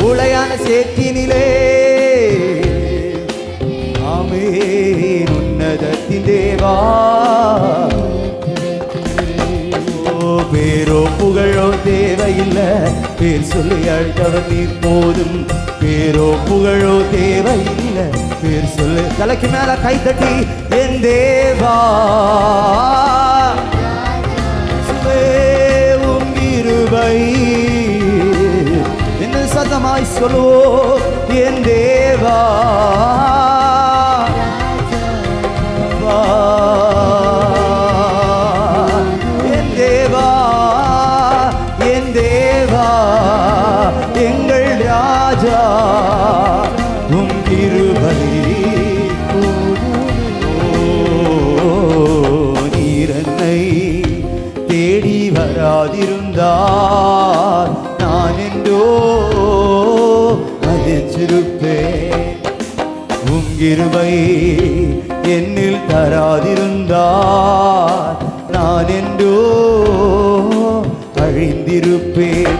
உளையான சேற்றினிலே ஆமென் உன்னதத்தின் தேவா. பேரோ புகழோ தேவையில்லை, பேர் சொல்லி அழைத்தவர் நீர் போதும். பேரோ புகழோ தேவையில்லை, பேர் சொல்லு. தலைக்கு மேல கை தட்டி என் தேவா உம் கிருபை என்ன சத்தமாய் சொல்லுவோ என் தேவா. எங்கள் ராஜா உம் கிருபை நீர் என்னை தேடி வராதிருந்தார் நான் என்றோ அதிர்ச்சிருப்பேன். உம் கிருபை என்னில் தராதிருந்தார் நான் என்றோ அழிந்திருப்பேன்.